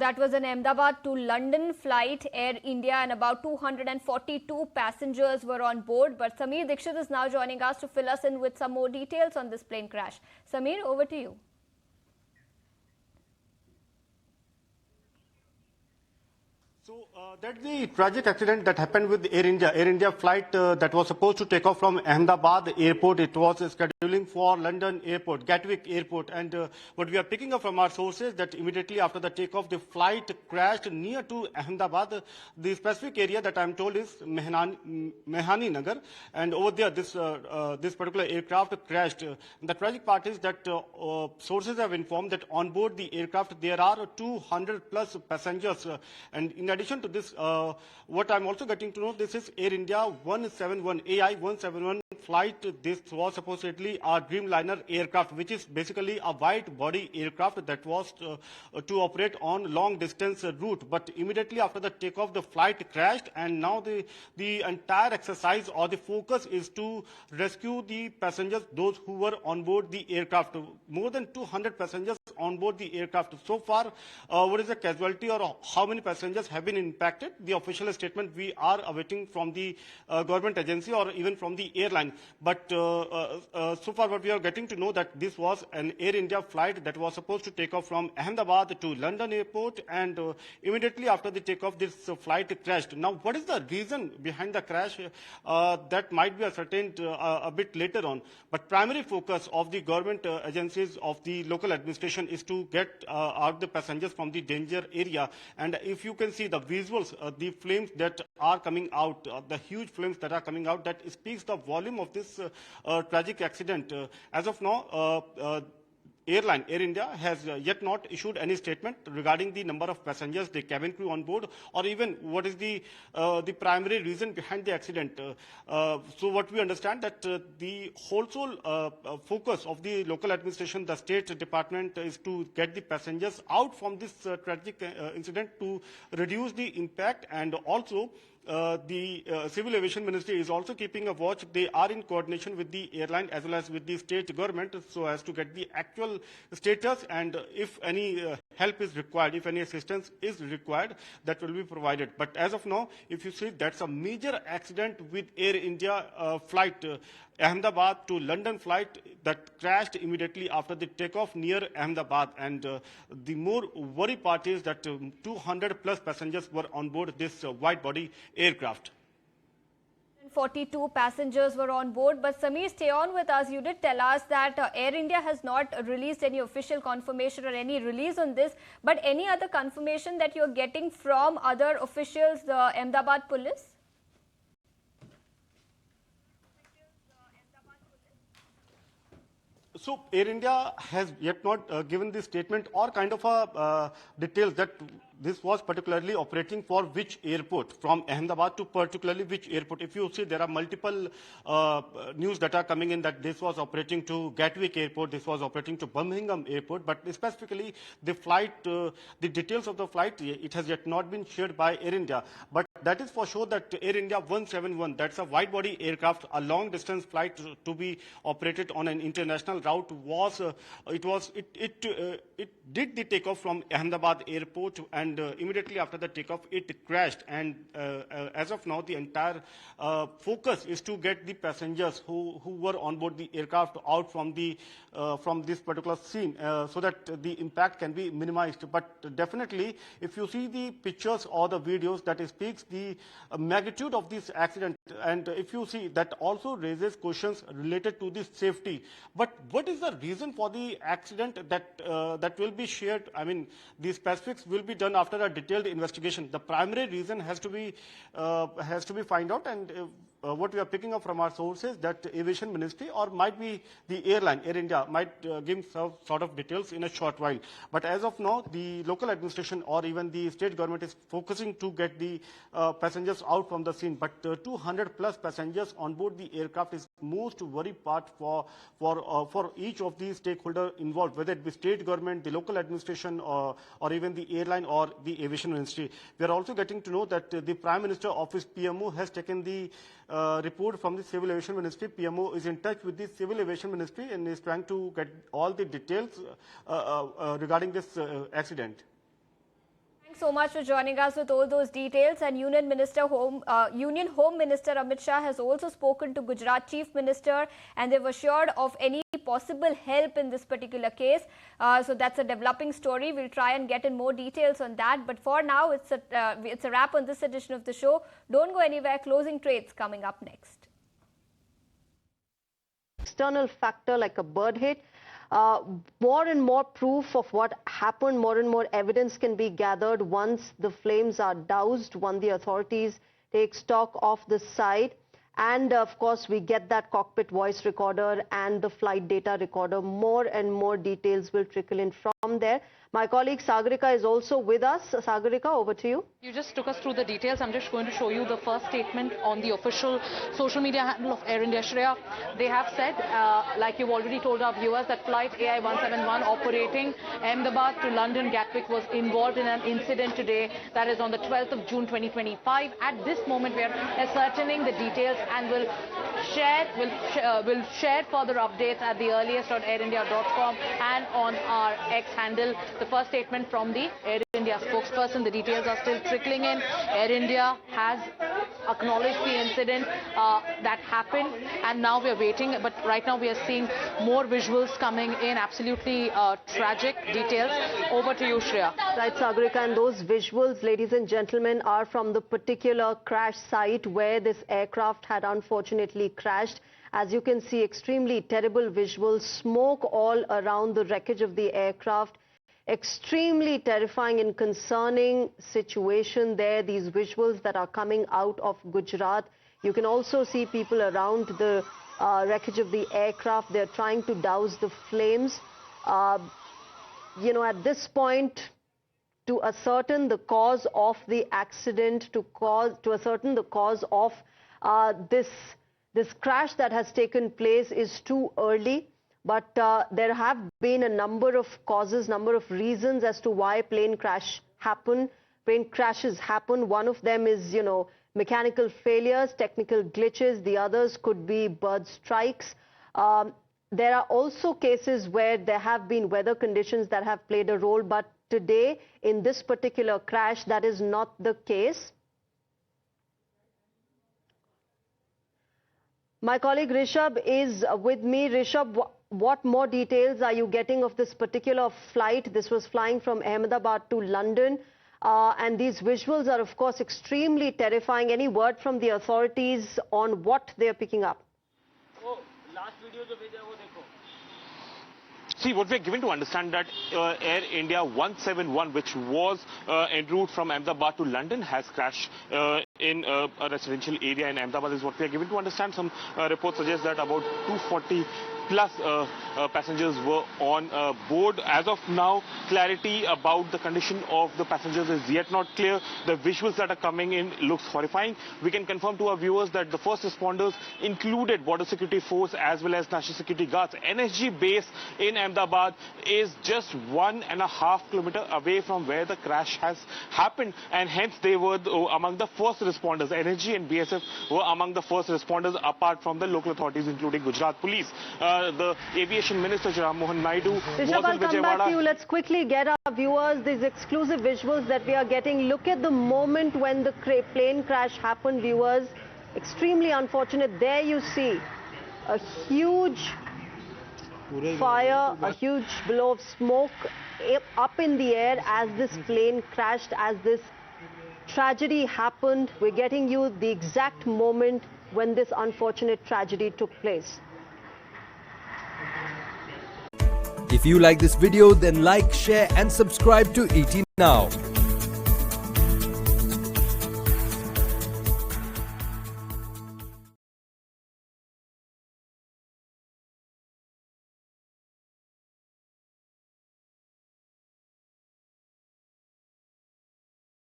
that was an Ahmedabad to London flight, Air India, and about 242 passengers were on board. But Sameer Dixit is now joining us to fill us in with some more details on this plane crash. Sameer, over to you. So that's the tragic accident that happened with Air India. Air India flight that was supposed to take off from Ahmedabad airport. It was scheduling for London airport, Gatwick airport. And what we are picking up from our sources that immediately after the takeoff, the flight crashed near to Ahmedabad. The specific area that I'm told is Mehani Nagar. And over there, this particular aircraft crashed. The tragic part is that sources have informed that on board the aircraft, there are 200 plus passengers. And in addition to this, what I'm also getting to know, this is Air India 171, AI 171 flight. This was supposedly a Dreamliner aircraft, which is basically a wide body aircraft that was to operate on long distance route. But immediately after the takeoff, the flight crashed, and now the entire exercise or the focus is to rescue the passengers, those who were on board the aircraft. More than 200 passengers on board the aircraft. So far, what is the casualty or how many passengers have been impacted? The official statement we are awaiting from the government agency or even from the airline. But so far what we are getting to know that this was an Air India flight that was supposed to take off from Ahmedabad to London airport, and immediately after the takeoff, this flight crashed. Now, what is the reason behind the crash? That might be ascertained a bit later on. But primary focus of the government agencies of the local administration is to get out the passengers from the danger area. And if you can see the visuals, the flames that are coming out, the huge flames that are coming out, that speaks the volume of this tragic accident. As of now, Airline, Air India, has yet not issued any statement regarding the number of passengers, the cabin crew on board, or even what is the primary reason behind the accident. So what we understand that the whole focus of the local administration, the state department, is to get the passengers out from this tragic incident to reduce the impact, and also the Civil Aviation Ministry is also keeping a watch. They are in coordination with the airline as well as with the state government so as to get the actual status, and if any help is required, if any assistance is required, that will be provided. But as of now, if you see, that's a major accident with Air India flight. Ahmedabad to London flight that crashed immediately after the takeoff near Ahmedabad. And the more worry part is that 200 plus passengers were on board this wide-body aircraft. 42 passengers were on board. But Sameer, stay on with us. You did tell us that Air India has not released any official confirmation or any release on this. But any other confirmation that you're getting from other officials, the Ahmedabad police? So Air India has yet not given the statement or kind of a details that this was particularly operating for which airport, from Ahmedabad to particularly which airport. If you see, there are multiple news that are coming in that this was operating to Gatwick airport, this was operating to Birmingham airport, but specifically the flight, the details of the flight, it has yet not been shared by Air India. But that is for sure that Air India 171, that's a wide-body aircraft, a long-distance flight to be operated on an international route, was it did the takeoff from Ahmedabad airport, and immediately after the takeoff, it crashed. And as of now, the entire focus is to get the passengers who were on board the aircraft out from this particular scene, so that the impact can be minimized. But definitely, if you see the pictures or the videos, that speaks the magnitude of this accident. And if you see, that also raises questions related to the safety. But what is the reason for the accident? That will be shared. I mean, the specifics will be done after a detailed investigation. The primary reason has to be find out, and what we are picking up from our sources, that Aviation Ministry or might be the airline, Air India, might give some sort of details in a short while. But as of now, the local administration or even the state government is focusing to get the passengers out from the scene. But 200 plus passengers on board the aircraft is most worry part for each of the stakeholders involved, whether it be state government, the local administration, or even the airline or the aviation ministry. We are also getting to know that the Prime Minister Office, PMO, has taken the report from the Civil Aviation Ministry. PMO is in touch with the Civil Aviation Ministry and is trying to get all the details regarding this accident. So much for joining us with all those details. And Union Home Minister Amit Shah has also spoken to Gujarat Chief Minister, and they've assured of any possible help in this particular case. So that's a developing story. We'll try and get in more details on that. But for now, it's a wrap on this edition of the show. Don't go anywhere. Closing trades coming up next. External factor like a bird hit. More and more proof of what happened, more and more evidence can be gathered once the flames are doused, once the authorities take stock of the site. And of course, we get that cockpit voice recorder and the flight data recorder. More and more details will trickle in from there. My colleague Sagarika is also with us. Sagarika, over to you. You just took us through the details. I'm just going to show you the first statement on the official social media handle of Air India. Shreya, they have said, like you've already told our viewers, that flight AI-171 operating Ahmedabad to London Gatwick was involved in an incident today. That is on the 12th of June 2025. At this moment, we are ascertaining the details and will share further updates at the earliest on airindia.com and on our X handle. The first statement from the Air India spokesperson. The details are still trickling in. Air India has acknowledged the incident that happened, and now we are waiting. But right now we are seeing more visuals coming in. Absolutely tragic details. Over to you, Shreya. Right, Sagarika, and those visuals, ladies and gentlemen, are from the particular crash site where this aircraft had unfortunately crashed. As you can see, extremely terrible visuals, smoke all around the wreckage of the aircraft. Extremely terrifying and concerning situation there, these visuals that are coming out of Gujarat. You can also see people around the wreckage of the aircraft. They're trying to douse the flames. You know, at this point, to ascertain the cause of the accident, to ascertain the cause of this crash that has taken place is too early. But there have been a number of causes, number of reasons as to why plane crashes happen. One of them is, you know, mechanical failures, technical glitches. The others could be bird strikes. There are also cases where there have been weather conditions that have played a role. But today, in this particular crash, that is not the case. My colleague Rishabh is with me. Rishabh, what more details are you getting of this particular flight? This was flying from Ahmedabad to London. And these visuals are, of course, extremely terrifying. Any word from the authorities on what they are picking up? See, what we are given to understand that Air India 171, which was en route from Ahmedabad to London, has crashed in a residential area in Ahmedabad, is what we are given to understand. Some reports suggest that about 240 plus passengers were on board. As of now, clarity about the condition of the passengers is yet not clear. The visuals that are coming in looks horrifying. We can confirm to our viewers that the first responders included Border Security Force as well as National Security Guards. NSG base in Ahmedabad is just 1.5 kilometers away from where the crash has happened, and hence they were among the first responders. NSG and BSF were among the first responders, apart from the local authorities including Gujarat Police. The Aviation Minister, Ram Mohan Naidu, was in Rishabh, I'll come back to you. Vijayawada. Let's quickly get our viewers these exclusive visuals that we are getting. Look at the moment when the plane crash happened, viewers. Extremely unfortunate. There you see a huge fire, a huge blow of smoke up in the air as this plane crashed, as this tragedy happened. We're getting you the exact moment when this unfortunate tragedy took place. If you like this video, then like, share and subscribe to ET Now.